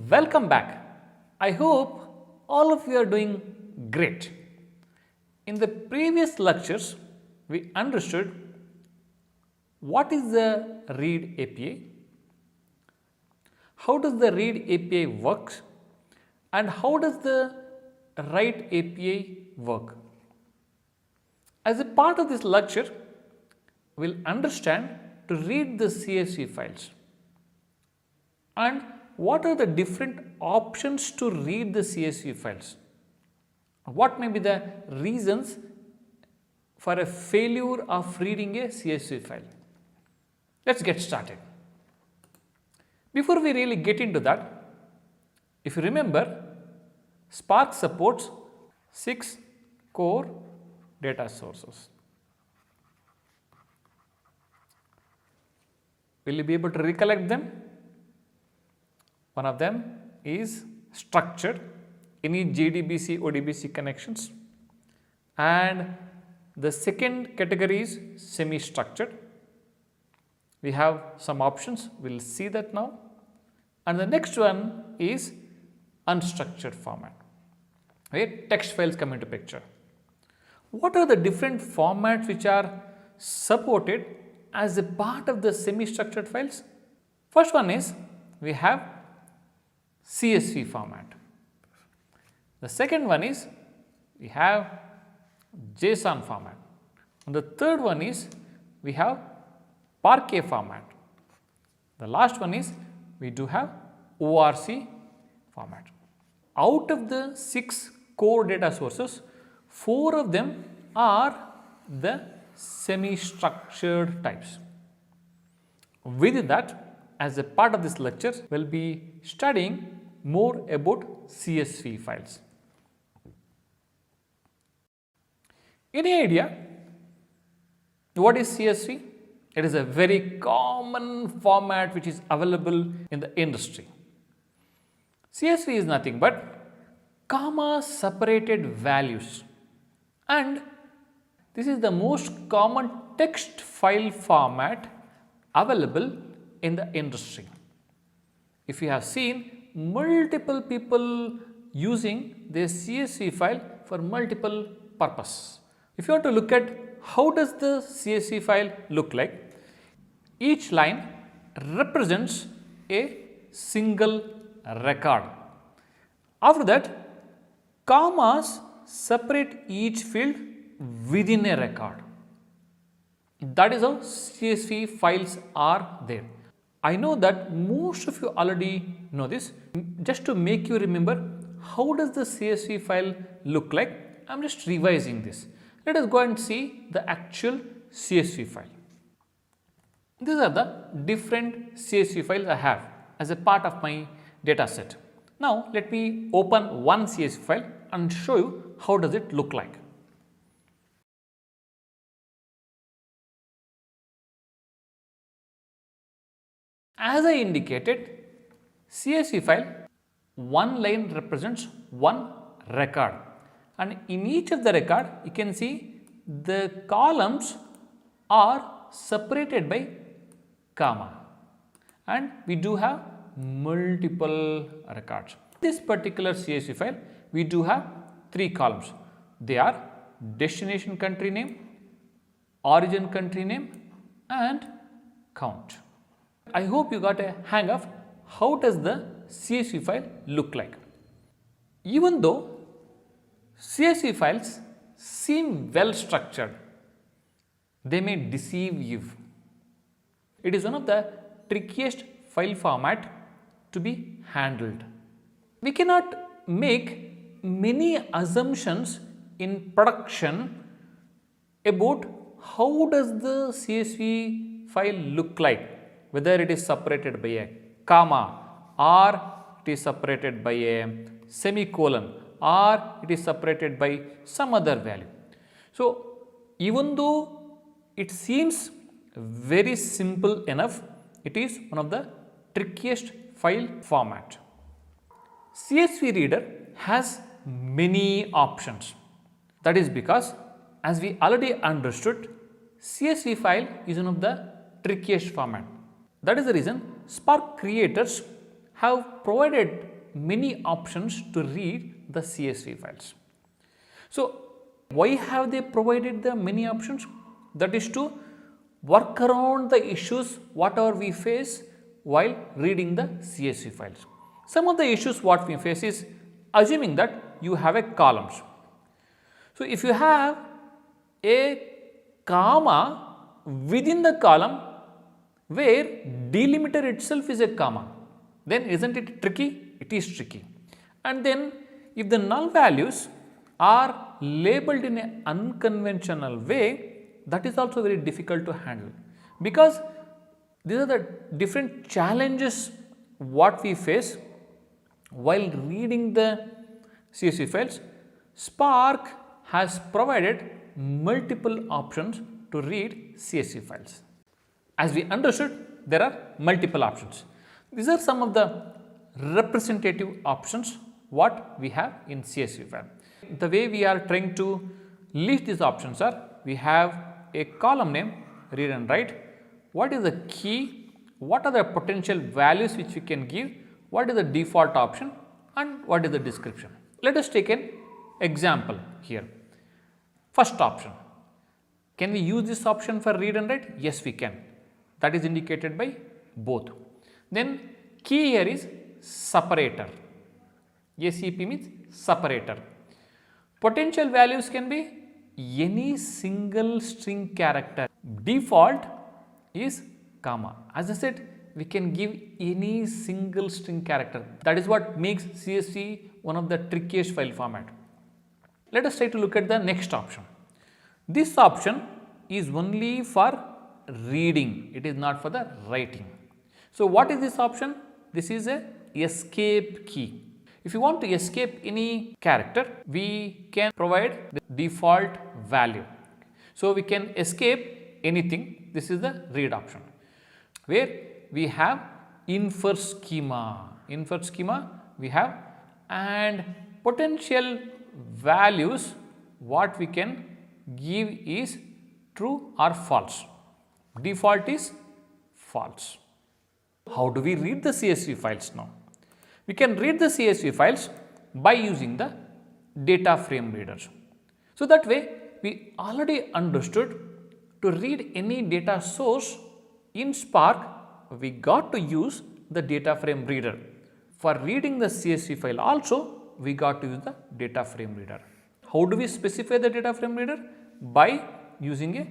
Welcome back. I hope all of you are doing great. In the previous lectures, we understood what is the read API, how does the read API work, and how does the write API work. As a part of this lecture, we will understand to read the CSV files and what are the different options to read the CSV files. What may be the reasons for a failure of reading a CSV file. Let's get started. Before we really get into that, if you remember, Spark supports 6 core data sources. Will you be able to recollect them? One of them is structured, any JDBC, ODBC connections, and the second category is semi-structured. We have some options, we will see that now, and the next one is unstructured format, where text files come into picture. What are the different formats which are supported as a part of the semi-structured files? First one is we have CSV format. The second one is we have JSON format. And the third one is we have Parquet format. The last one is we do have ORC format. Out of the 6 core data sources, 4 of them are the semi-structured types. Within that, as a part of this lecture, we will be studying more about CSV files. Any idea what is CSV? It is a very common format which is available in the industry. CSV is nothing but comma separated values, and this is the most common text file format available in the industry. If you have seen multiple people using their CSV file for multiple purpose. If you want to look at how does the CSV file look like, each line represents a single record. After that, commas separate each field within a record. That is how CSV files are there. I know that most of you already know this. Just to make you remember how does the CSV file look like, I am just revising this. Let us go and see the actual CSV file. These are the different CSV files I have as a part of my data set. Now let me open one CSV file and show you how does it look like. As I indicated, CSV file, one line represents one record, and in each of the record you can see the columns are separated by comma, and we do have multiple records. This particular CSV file, we do have 3 columns. They are destination country name, origin country name, and count. I hope you got a hang of how does the CSV file look like. Even though CSV files seem well structured, they may deceive you. It is one of the trickiest file format to be handled. We cannot make many assumptions in production about how does the CSV file look like, whether it is separated by a comma or it is separated by a semicolon or it is separated by some other value. So, even though it seems very simple enough, it is one of the trickiest file format. CSV reader has many options. That is because, as we already understood, CSV file is one of the trickiest format. That is the reason Spark creators have provided many options to read the CSV files. So, why have they provided the many options? That is to work around the issues whatever we face while reading the CSV files. Some of the issues what we face is assuming that you have a columns. So, if you have a comma within the column where delimiter itself is a comma, then isn't it tricky? It is tricky. And then if the null values are labeled in an unconventional way, that is also very difficult to handle, because these are the different challenges what we face while reading the CSV files. Spark has provided multiple options to read CSV files. As we understood, there are multiple options. These are some of the representative options what we have in CSV file. The way we are trying to list these options are, we have a column name, read and write, what is the key, what are the potential values which we can give, what is the default option, and what is the description. Let us take an example here. First option, can we use this option for read and write? Yes, we can. That is indicated by both. Then key here is separator. SEP means separator. Potential values can be any single string character. Default is comma. As I said, we can give any single string character. That is what makes CSV one of the trickiest file format. Let us try to look at the next option. This option is only for reading, it is not for the writing. So, what is this option? This is a escape key. If you want to escape any character, we can provide the default value. So, we can escape anything. This is the read option, where we have infer schema. Infer schema we have, and potential values what we can give is true or false. Default is false. How do we read the CSV files now? We can read the CSV files by using the data frame readers. So, that way we already understood, to read any data source in Spark, we got to use the data frame reader. For reading the CSV file also, we got to use the data frame reader. How do we specify the data frame reader? By using a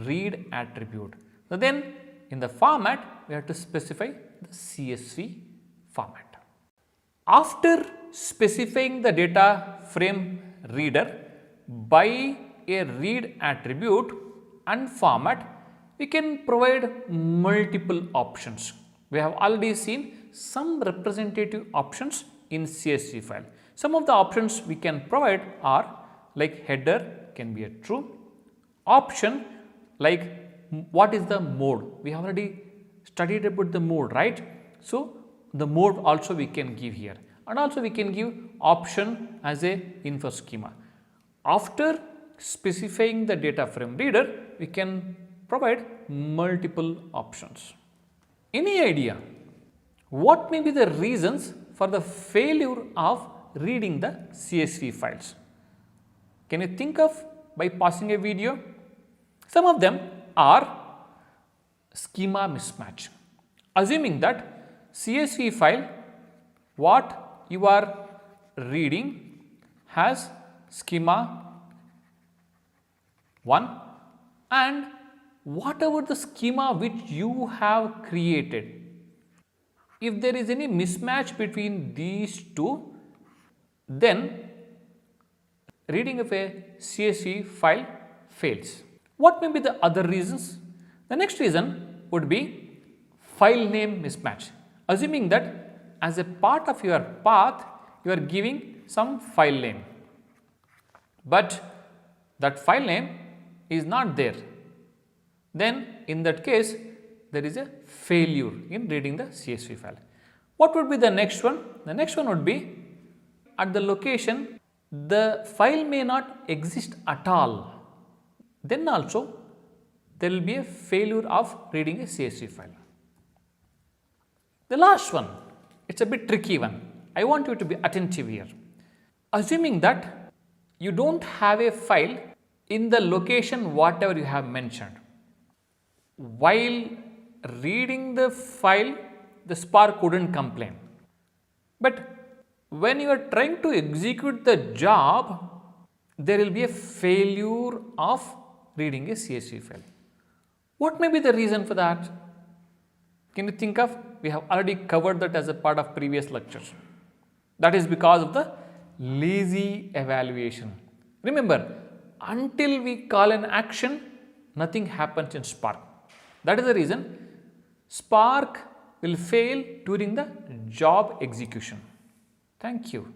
read attribute. So, then in the format, we have to specify the CSV format. After specifying the data frame reader by a read attribute and format, we can provide multiple options. We have already seen some representative options in CSV file. Some of the options we can provide are like header can be a true, option like what is the mode. We have already studied about the mode, right? So, the mode also we can give here, and also we can give option as a infer schema. After specifying the data frame reader, we can provide multiple options. Any idea what may be the reasons for the failure of reading the CSV files? Can you think of by pausing a video? Some of them are schema mismatch. Assuming that CSV file what you are reading has schema 1, and whatever the schema which you have created, if there is any mismatch between these two, then reading of a CSV file fails. What may be the other reasons? The next reason would be file name mismatch. Assuming that as a part of your path, you are giving some file name, but that file name is not there, then in that case there is a failure in reading the CSV file. What would be the next one? The next one would be at the location the file may not exist at all, then also there will be a failure of reading a CSV file. The last one, it's a bit tricky one. I want you to be attentive here. Assuming that you don't have a file in the location whatever you have mentioned. While reading the file, the Spark wouldn't complain. But when you are trying to execute the job, there will be a failure of reading a CSV file. What may be the reason for that? Can you think of? We have already covered that as a part of previous lectures. That is because of the lazy evaluation. Remember, until we call an action, nothing happens in Spark. That is the reason Spark will fail during the job execution. Thank you.